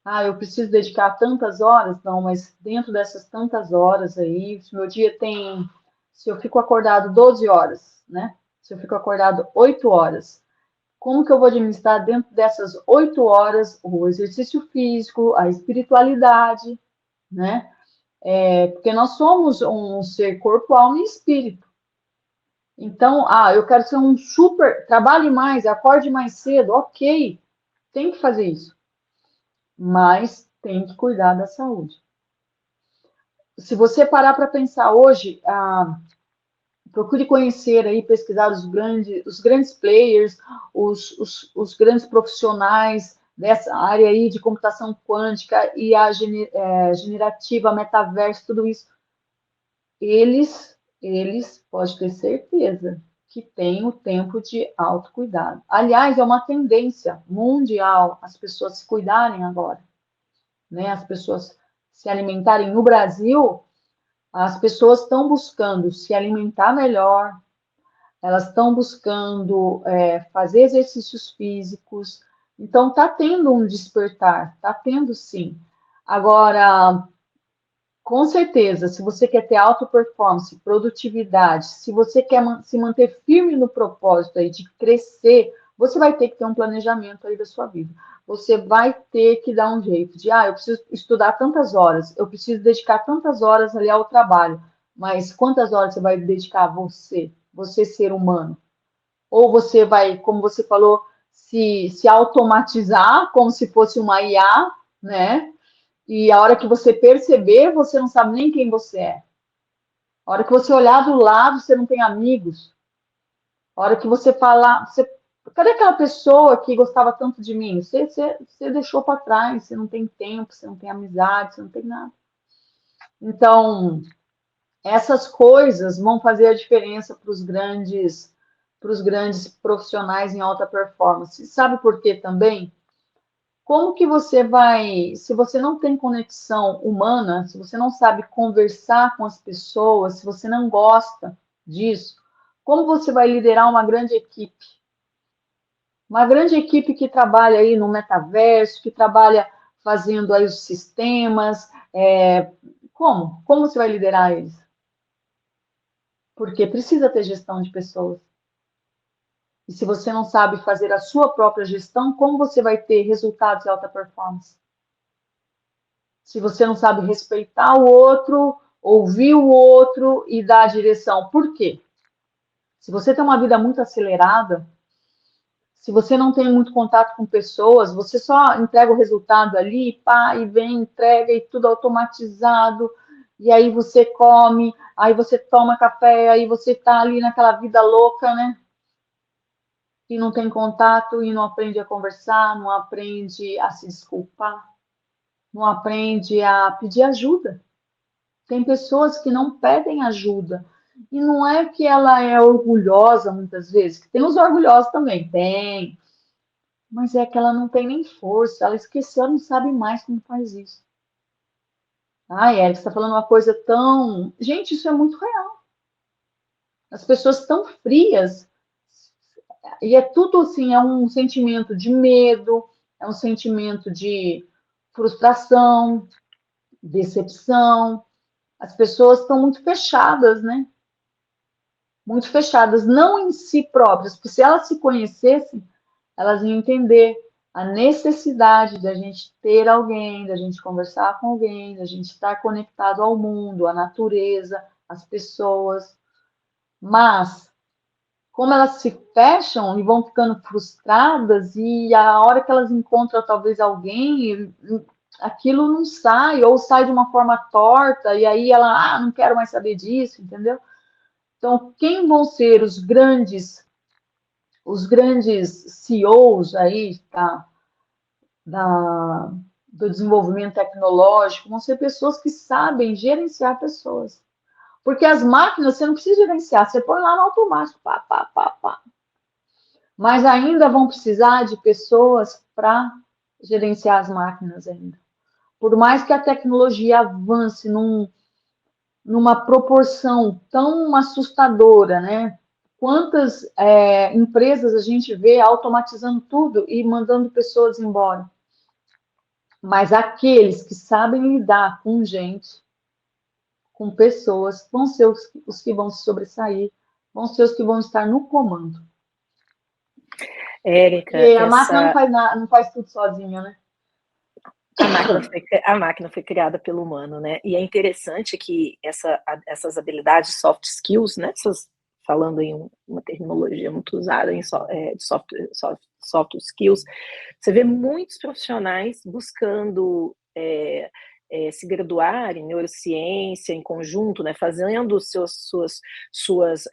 Ah, eu preciso dedicar tantas horas? Não, mas dentro dessas tantas horas aí, se meu dia tem. Se eu fico acordado 12 horas, né? Se eu fico acordado 8 horas, como que eu vou administrar dentro dessas 8 horas o exercício físico, a espiritualidade, né? Porque nós somos um ser corpo, alma e espírito. Então, eu quero ser um super. Trabalhe mais, acorde mais cedo, ok, tem que fazer isso, mas tem que cuidar da saúde. Se você parar para pensar hoje, procure conhecer aí, pesquisar os grandes players, os grandes profissionais dessa área aí de computação quântica e a generativa, metaverso, tudo isso. Eles, pode ter certeza, que têm o tempo de autocuidado. Aliás, é uma tendência mundial as pessoas se cuidarem agora, né? As pessoas se alimentarem. No Brasil, as pessoas estão buscando se alimentar melhor, elas estão buscando fazer exercícios físicos. Então, está tendo um despertar, está tendo sim. Agora, com certeza, se você quer ter alta performance, produtividade, se você quer se manter firme no propósito aí de crescer, você vai ter que ter um planejamento aí da sua vida. Você vai ter que dar um jeito de, eu preciso estudar tantas horas, eu preciso dedicar tantas horas ali ao trabalho, mas quantas horas você vai dedicar a você ser humano? Ou você vai, como você falou, se automatizar como se fosse uma IA, né? E a hora que você perceber, você não sabe nem quem você é. A hora que você olhar do lado, você não tem amigos. A hora que você falar, cadê aquela pessoa que gostava tanto de mim? Você deixou para trás, você não tem tempo, você não tem amizade, você não tem nada. Então, essas coisas vão fazer a diferença para os grandes profissionais em alta performance. Sabe por quê também? Como que você vai, se você não tem conexão humana, se você não sabe conversar com as pessoas, se você não gosta disso, como você vai liderar uma grande equipe? Uma grande equipe que trabalha aí no metaverso, que trabalha fazendo aí os sistemas, como? Como você vai liderar eles? Porque precisa ter gestão de pessoas. E se você não sabe fazer a sua própria gestão, como você vai ter resultados de alta performance? Se você não sabe respeitar o outro, ouvir o outro e dar a direção. Por quê? Se você tem uma vida muito acelerada, se você não tem muito contato com pessoas, você só entrega o resultado ali, pá, e vem, entrega e tudo automatizado, e aí você come, aí você toma café, aí você tá ali naquela vida louca, né? E não tem contato, e não aprende a conversar, não aprende a se desculpar, não aprende a pedir ajuda. Tem pessoas que não pedem ajuda. E não é que ela é orgulhosa, muitas vezes, que tem os orgulhosos também, tem. Mas é que ela não tem nem força, ela esqueceu, ela não sabe mais como faz isso. Ai, Érica, você está falando uma coisa tão. Gente, isso é muito real. As pessoas estão frias. E é tudo assim, é um sentimento de medo, é um sentimento de frustração, decepção. As pessoas estão muito fechadas, né? Muito fechadas, não em si próprias, porque se elas se conhecessem, elas iam entender a necessidade da gente ter alguém, da gente conversar com alguém, da gente estar conectado ao mundo, à natureza, às pessoas. Mas, como elas se fecham e vão ficando frustradas, e a hora que elas encontram talvez alguém, aquilo não sai, ou sai de uma forma torta, e aí ela, não quero mais saber disso, entendeu? Então, quem vão ser os grandes CEOs aí da, do desenvolvimento tecnológico? Vão ser pessoas que sabem gerenciar pessoas. Porque as máquinas você não precisa gerenciar, você põe lá no automático, pá, pá, pá, pá. Mas ainda vão precisar de pessoas para gerenciar as máquinas ainda. Por mais que a tecnologia avance numa proporção tão assustadora, né? Quantas empresas a gente vê automatizando tudo e mandando pessoas embora? Mas aqueles que sabem lidar com gente, com pessoas, vão ser os que vão se sobressair, vão ser os que vão estar no comando. Érica, Porque a máquina não faz nada, não faz tudo sozinha, né? A máquina foi criada pelo humano, né? E é interessante que essas habilidades, soft skills, né? Falando em uma terminologia muito usada de soft skills, você vê muitos profissionais buscando se graduar em neurociência em conjunto, né, fazendo suas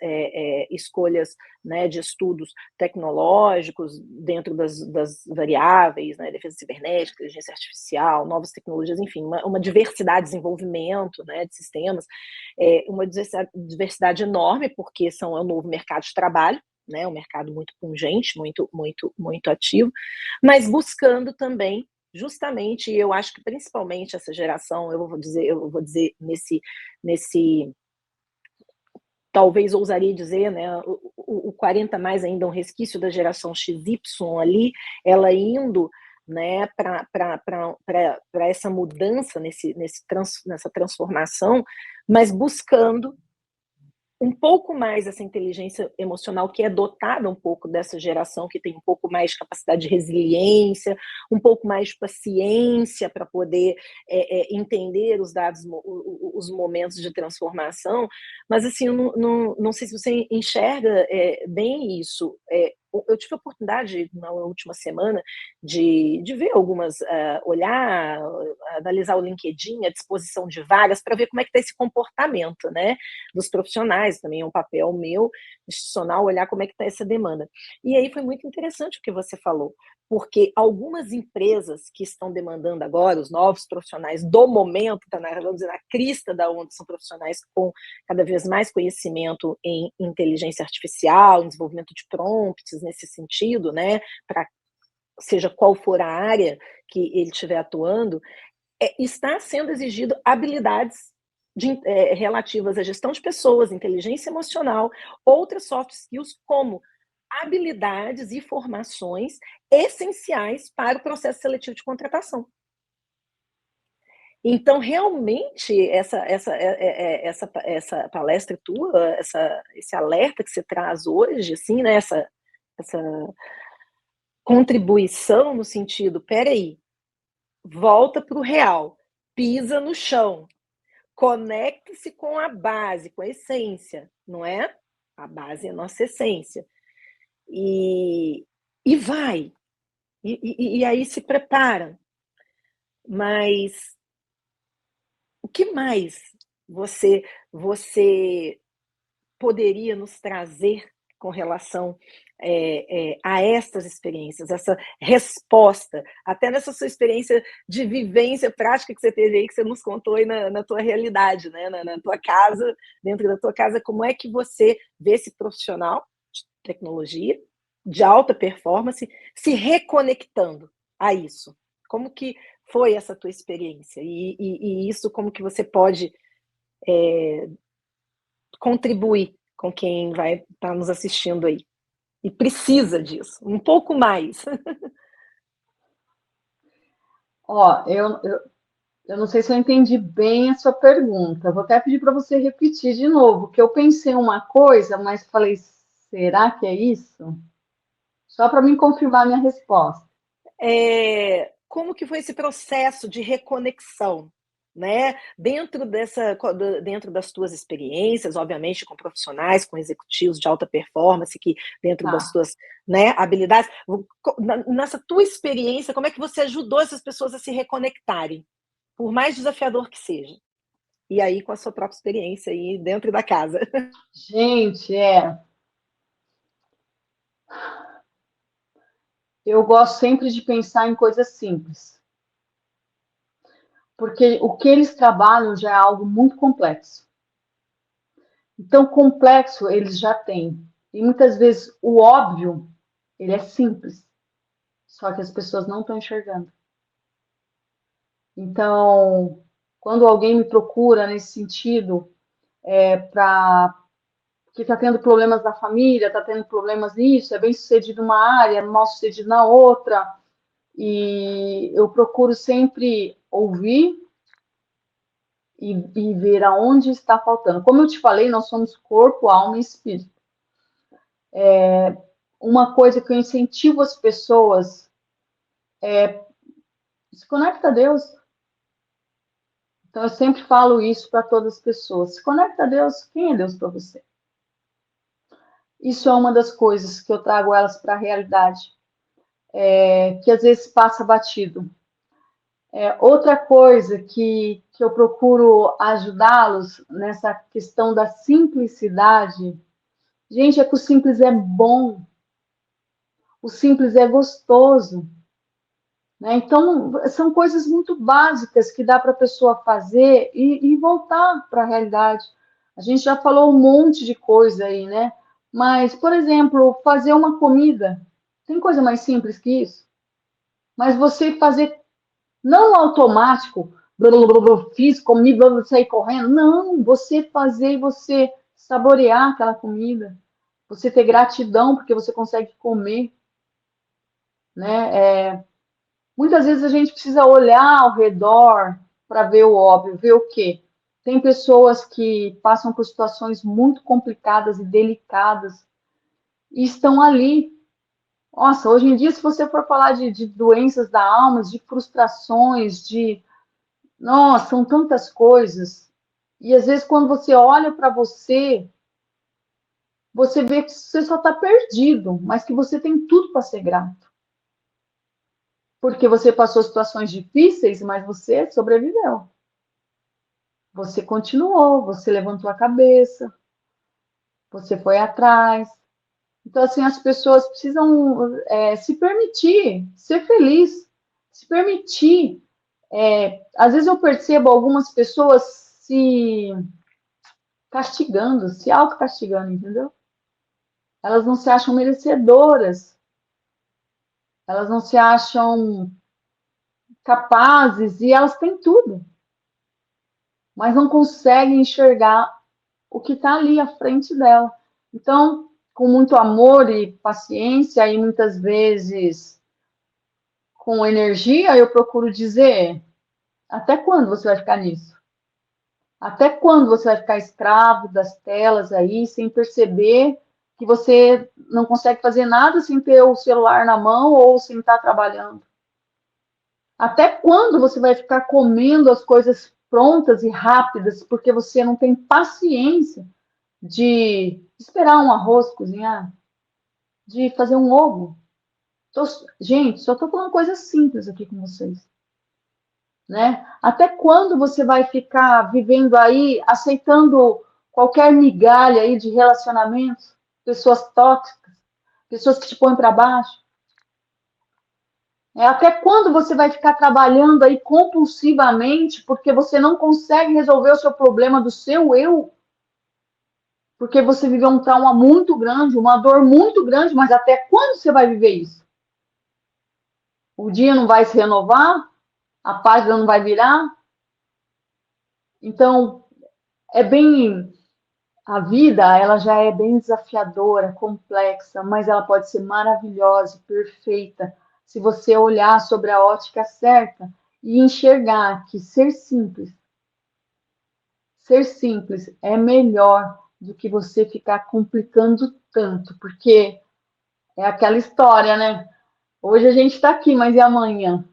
escolhas, né, de estudos tecnológicos dentro das variáveis, né, defesa cibernética, inteligência artificial, novas tecnologias, enfim, uma diversidade de desenvolvimento, né, de sistemas, uma diversidade enorme, porque é um novo mercado de trabalho, né, um mercado muito pungente, muito ativo, mas buscando também justamente, eu acho que principalmente essa geração, eu vou dizer nesse talvez ousaria dizer, né, o 40 mais ainda um resquício da geração XY ali, ela indo, né, para essa mudança nessa transformação, mas buscando um pouco mais essa inteligência emocional que é dotada um pouco dessa geração que tem um pouco mais de capacidade de resiliência, um pouco mais de paciência para poder entender os dados, os momentos de transformação, mas assim, eu não sei se você enxerga bem isso. Eu tive a oportunidade na última semana de ver algumas, olhar, analisar o LinkedIn, a disposição de vagas, para ver como é que está esse comportamento, né, dos profissionais, também é um papel meu, institucional, olhar como é que está essa demanda. E aí foi muito interessante o que você falou, porque algumas empresas que estão demandando agora, os novos profissionais do momento, vamos dizer, na crista da onda, são profissionais com cada vez mais conhecimento em inteligência artificial, em desenvolvimento de prompts nesse sentido, né, para seja qual for a área que ele estiver atuando, está sendo exigido habilidades relativas à gestão de pessoas, inteligência emocional, outras soft skills como habilidades e formações essenciais para o processo seletivo de contratação. Então, realmente, essa palestra tua, esse alerta que você traz hoje, assim, né, essa contribuição no sentido, peraí, volta para o real, pisa no chão, conecte-se com a base, com a essência, não é? A base é a nossa essência. E vai. E aí se prepara. Mas o que mais você poderia nos trazer com relação a estas experiências, essa resposta, até nessa sua experiência de vivência prática que você teve aí, que você nos contou aí na tua realidade, né? na tua casa, dentro da tua casa, como é que você vê esse profissional de tecnologia, de alta performance, se reconectando a isso? Como que foi essa tua experiência? E isso, como que você pode contribuir com quem vai estar nos assistindo aí? E precisa disso, um pouco mais. Ó, eu não sei se eu entendi bem a sua pergunta. Vou até pedir para você repetir de novo, que eu pensei uma coisa, mas falei, será que é isso? Só para me confirmar a minha resposta. Como que foi esse processo de reconexão, né? Dentro das tuas experiências, obviamente com profissionais, com executivos de alta performance, que dentro das Tá. tuas, né, habilidades, nessa tua experiência, como é que você ajudou essas pessoas a se reconectarem, por mais desafiador que seja? E aí com a sua própria experiência aí dentro da casa. Gente, eu gosto sempre de pensar em coisas simples, porque o que eles trabalham já é algo muito complexo. Então, complexo eles já têm. E muitas vezes o óbvio, ele é simples, só que as pessoas não estão enxergando. Então, quando alguém me procura nesse sentido, para que está tendo problemas na família, está tendo problemas nisso, é bem sucedido numa área, mal sucedido na outra, e eu procuro sempre ouvir e ver aonde está faltando. Como eu te falei, nós somos corpo, alma e espírito. Uma coisa que eu incentivo as pessoas, se conecta a Deus. Então, eu sempre falo isso para todas as pessoas. Se conecta a Deus, quem é Deus para você? Isso é uma das coisas que eu trago elas para a realidade, que às vezes passa batido. Outra coisa que eu procuro ajudá-los nessa questão da simplicidade, gente, é que o simples é bom, o simples é gostoso, né? Então, são coisas muito básicas que dá para a pessoa fazer e voltar para a realidade. A gente já falou um monte de coisa aí, né? Mas, por exemplo, fazer uma comida, tem coisa mais simples que isso? Mas você fazer não automático, blá, blá, blá, blá, fiz, comi, blá, blá, sair correndo. Não, você fazer e você saborear aquela comida. Você ter gratidão porque você consegue comer, né? Muitas vezes a gente precisa olhar ao redor para ver o óbvio, ver o quê? Tem pessoas que passam por situações muito complicadas e delicadas e estão ali. Nossa, hoje em dia, se você for falar de doenças da alma, de frustrações, de nossa, são tantas coisas. E às vezes, quando você olha para você, você vê que você só está perdido, mas que você tem tudo para ser grato. Porque você passou situações difíceis, mas você sobreviveu. Você continuou, você levantou a cabeça, você foi atrás. Então, assim, as pessoas precisam se permitir ser feliz, se permitir. Às vezes eu percebo algumas pessoas se castigando, se autocastigando, entendeu? Elas não se acham merecedoras, elas não se acham capazes e elas têm tudo, mas não conseguem enxergar o que está ali à frente dela. Então, com muito amor e paciência, e muitas vezes com energia, eu procuro dizer: até quando você vai ficar nisso? Até quando você vai ficar escravo das telas aí, sem perceber que você não consegue fazer nada sem ter o celular na mão ou sem estar trabalhando? Até quando você vai ficar comendo as coisas prontas e rápidas porque você não tem paciência de esperar um arroz cozinhar, de fazer um ovo? Gente, só estou falando coisas simples aqui com vocês, né? Até quando você vai ficar vivendo aí, aceitando qualquer migalha aí de relacionamentos, pessoas tóxicas, pessoas que te põem para baixo? Até quando você vai ficar trabalhando aí compulsivamente porque você não consegue resolver o seu problema do seu eu? Porque você viveu um trauma muito grande, uma dor muito grande, mas até quando você vai viver isso? O dia não vai se renovar? A página não vai virar? Então, é bem. A vida, ela já é bem desafiadora, complexa, mas ela pode ser maravilhosa, perfeita, se você olhar sobre a ótica certa e enxergar que ser simples é melhor do que você ficar complicando tanto, porque é aquela história, né? Hoje a gente está aqui, mas e amanhã?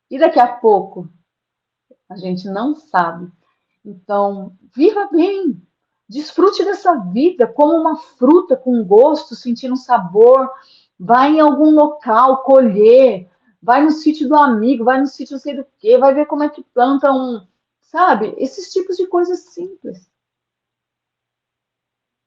E daqui a pouco? A gente não sabe. Então, viva bem, desfrute dessa vida como uma fruta com gosto, sentindo sabor. Vai em algum local colher, vai no sítio do amigo, vai no sítio não sei do quê, vai ver como é que planta sabe? Esses tipos de coisas simples.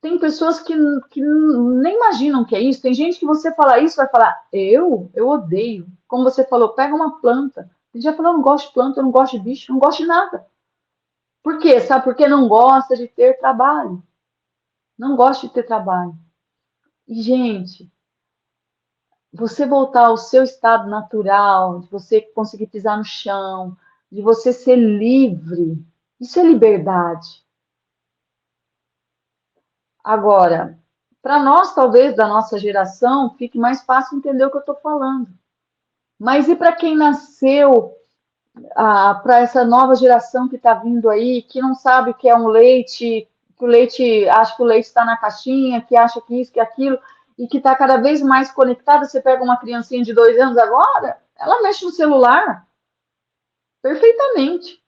Tem pessoas que nem imaginam que é isso. Tem gente que você fala isso, vai falar, eu odeio. Como você falou, pega uma planta. Tem gente que fala, eu não gosto de planta, eu não gosto de bicho, eu não gosto de nada. Por quê? Sabe por que não gosta de ter trabalho? Não gosta de ter trabalho. E, gente, você voltar ao seu estado natural, de você conseguir pisar no chão, de você ser livre. Isso é liberdade. Agora, para nós, talvez, da nossa geração, fique mais fácil entender o que eu estou falando. Mas e para quem nasceu, para essa nova geração que está vindo aí, que não sabe o que é um leite, que o leite, acha que o leite está na caixinha, que acha que isso, que aquilo, e que está cada vez mais conectada. Você pega uma criancinha de 2 anos agora, ela mexe no celular perfeitamente.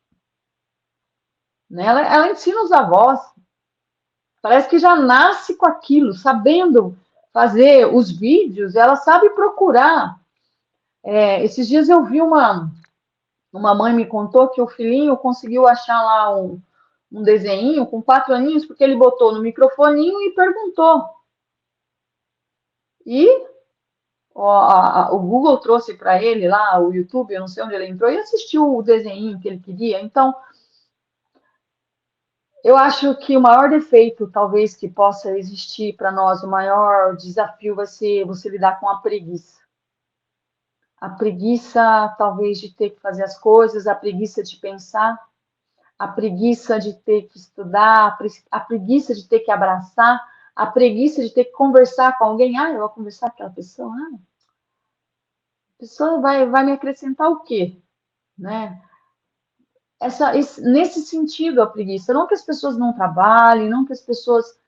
Né? Ela ensina os avós. Parece que já nasce com aquilo, sabendo fazer os vídeos, ela sabe procurar. Esses dias eu vi uma mãe me contou que o filhinho conseguiu achar lá um desenho com 4 aninhos, porque ele botou no microfoninho e perguntou. E o Google trouxe para ele lá, o YouTube, eu não sei onde ele entrou, e assistiu o desenho que ele queria. Então, eu acho que o maior defeito, talvez, que possa existir para nós, o maior desafio vai ser você lidar com a preguiça. A preguiça, talvez, de ter que fazer as coisas, a preguiça de pensar, a preguiça de ter que estudar, a preguiça de ter que abraçar, a preguiça de ter que conversar com alguém. Eu vou conversar com aquela pessoa. A pessoa vai me acrescentar o quê? Né? Nesse sentido, a preguiça. Não que as pessoas não trabalhem, não que as pessoas.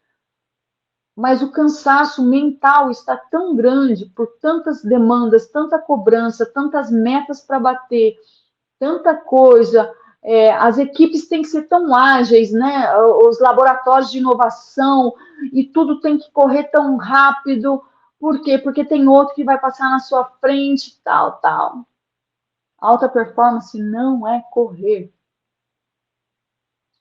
Mas o cansaço mental está tão grande por tantas demandas, tanta cobrança, tantas metas para bater, tanta coisa. As equipes têm que ser tão ágeis, né? Os laboratórios de inovação, e tudo tem que correr tão rápido. Por quê? Porque tem outro que vai passar na sua frente, tal, tal. Alta performance não é correr.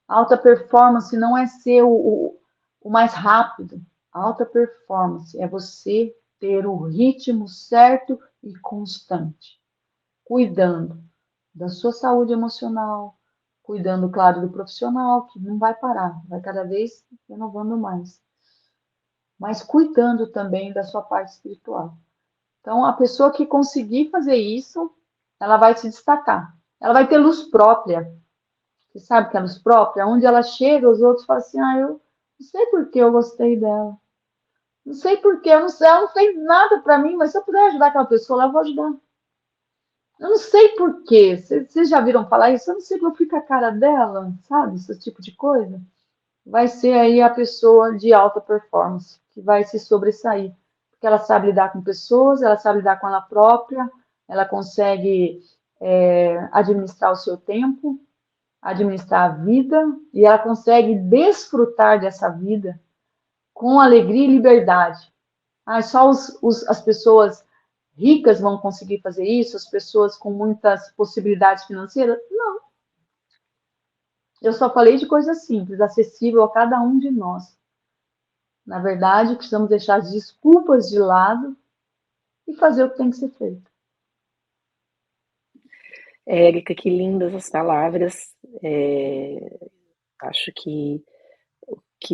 Alta performance não é ser o mais rápido. Alta performance é você ter o ritmo certo e constante, cuidando da sua saúde emocional, cuidando, claro, do profissional, que não vai parar, vai cada vez renovando mais, mas cuidando também da sua parte espiritual. Então, a pessoa que conseguir fazer isso, ela vai se destacar. Ela vai ter luz própria. Você sabe que é luz própria? Onde ela chega, os outros falam assim, eu não sei por que eu gostei dela. Não sei por quê, eu não sei, ela não fez nada para mim, mas se eu puder ajudar aquela pessoa, eu vou ajudar. Eu não sei por quê. Vocês já viram falar isso? Eu não sei porque fica a cara dela, sabe? Esse tipo de coisa. Vai ser aí a pessoa de alta performance, que vai se sobressair. Porque ela sabe lidar com pessoas, ela sabe lidar com ela própria, ela consegue administrar o seu tempo, administrar a vida, e ela consegue desfrutar dessa vida com alegria e liberdade. Só as pessoas ricas vão conseguir fazer isso, as pessoas com muitas possibilidades financeiras? Não. Eu só falei de coisa simples, acessível a cada um de nós. Na verdade, precisamos deixar as desculpas de lado e fazer o que tem que ser feito. Érica, que lindas as palavras. Acho que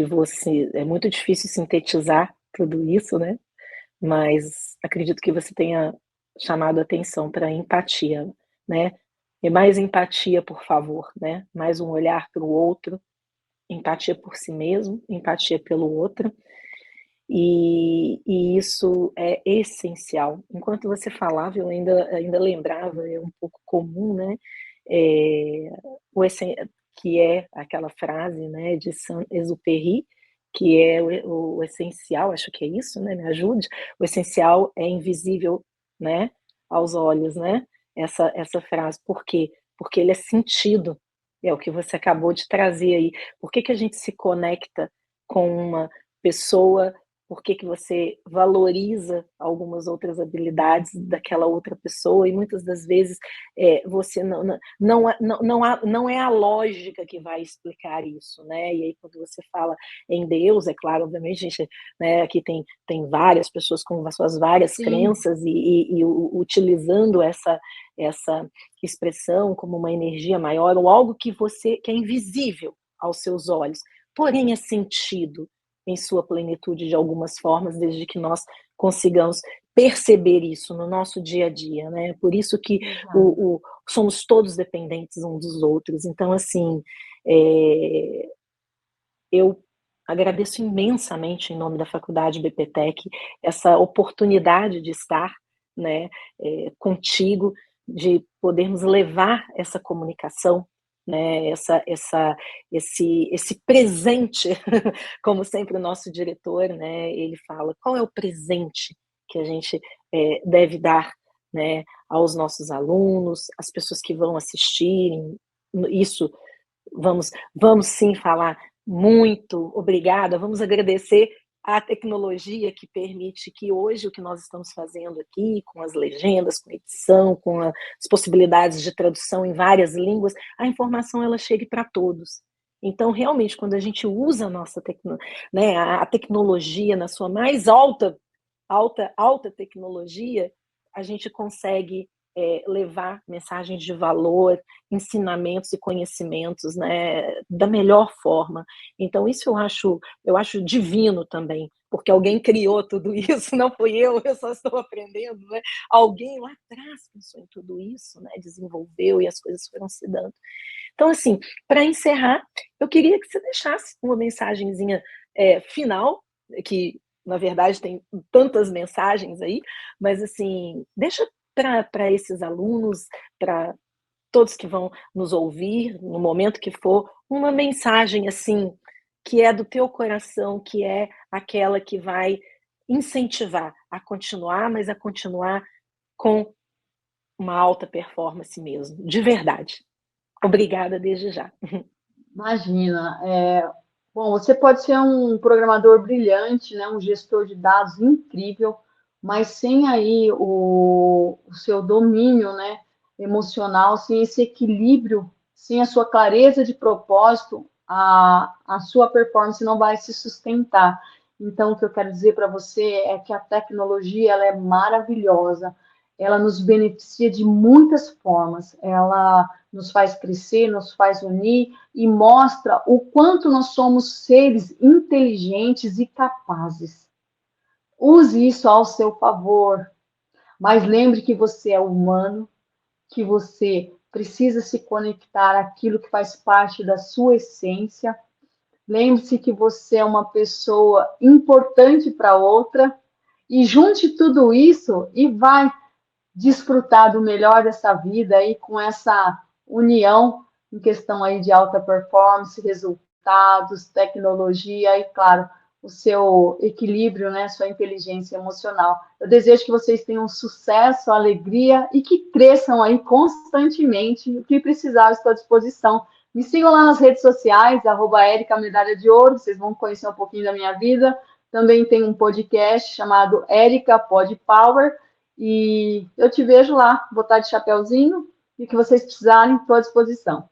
você... É muito difícil sintetizar tudo isso, né? Mas acredito que você tenha chamado a atenção para a empatia, né? E mais empatia, por favor, né? Mais um olhar para o outro, empatia por si mesmo, empatia pelo outro, e isso é essencial. Enquanto você falava, eu ainda lembrava, é um pouco comum, né? É, que é aquela frase, né, de Saint-Exupéry, que é o essencial, acho que é isso, né? Me ajude. O essencial é invisível, né, aos olhos, né? Essa frase. Por quê? Porque ele é sentido. É o que você acabou de trazer aí. Por que a gente se conecta com uma pessoa? Por que você valoriza algumas outras habilidades daquela outra pessoa? E muitas das vezes você não é a lógica que vai explicar isso, né? E aí quando você fala em Deus, é claro, obviamente, gente, né, aqui tem várias pessoas com as suas várias Sim. crenças e utilizando essa expressão como uma energia maior ou algo que é invisível aos seus olhos, porém é sentido em sua plenitude de algumas formas, desde que nós consigamos perceber isso no nosso dia a dia, né? Por isso que somos todos dependentes uns dos outros. Então, assim, eu agradeço imensamente, em nome da Faculdade BPTech, essa oportunidade de estar, né, contigo, de podermos levar essa comunicação, né, esse presente, como sempre o nosso diretor, né, ele fala, qual é o presente que a gente deve dar, né, aos nossos alunos, às pessoas que vão assistirem, isso vamos sim falar muito obrigada, vamos agradecer à tecnologia que permite que hoje o que nós estamos fazendo aqui, com as legendas, com a edição, com as possibilidades de tradução em várias línguas, a informação ela chegue para todos. Então, realmente, quando a gente usa a nossa né, a tecnologia na sua mais alta tecnologia, a gente consegue levar mensagens de valor, ensinamentos e conhecimentos, né, da melhor forma. Então, isso eu acho divino também, porque alguém criou tudo isso, não fui eu só estou aprendendo, né? Alguém lá atrás pensou em tudo isso, né? Desenvolveu e as coisas foram se dando. Então, assim, para encerrar, eu queria que você deixasse uma mensagenzinha final, que na verdade tem tantas mensagens aí, mas assim, deixa para esses alunos, para todos que vão nos ouvir, no momento que for, uma mensagem assim, que é do teu coração, que é aquela que vai incentivar a continuar, mas a continuar com uma alta performance mesmo, de verdade. Obrigada desde já. Imagina. Bom, você pode ser um programador brilhante, né, um gestor de dados incrível, mas sem aí o seu domínio, né, emocional, sem esse equilíbrio, sem a sua clareza de propósito, a sua performance não vai se sustentar. Então, o que eu quero dizer para você é que a tecnologia ela é maravilhosa, ela nos beneficia de muitas formas, ela nos faz crescer, nos faz unir e mostra o quanto nós somos seres inteligentes e capazes. Use isso ao seu favor, mas lembre que você é humano, que você precisa se conectar àquilo que faz parte da sua essência. Lembre-se que você é uma pessoa importante para outra e junte tudo isso e vai desfrutar do melhor dessa vida aí com essa união em questão aí de alta performance, resultados, tecnologia e, claro, o seu equilíbrio, né, sua inteligência emocional. Eu desejo que vocês tenham sucesso, alegria e que cresçam aí constantemente. O que precisar, estou à disposição. Me sigam lá nas redes sociais, @Erica Medalha de Ouro, vocês vão conhecer um pouquinho da minha vida. Também tem um podcast chamado Erica Pod Power, e eu te vejo lá, vou estar de chapeuzinho, e o que vocês precisarem, estou à disposição.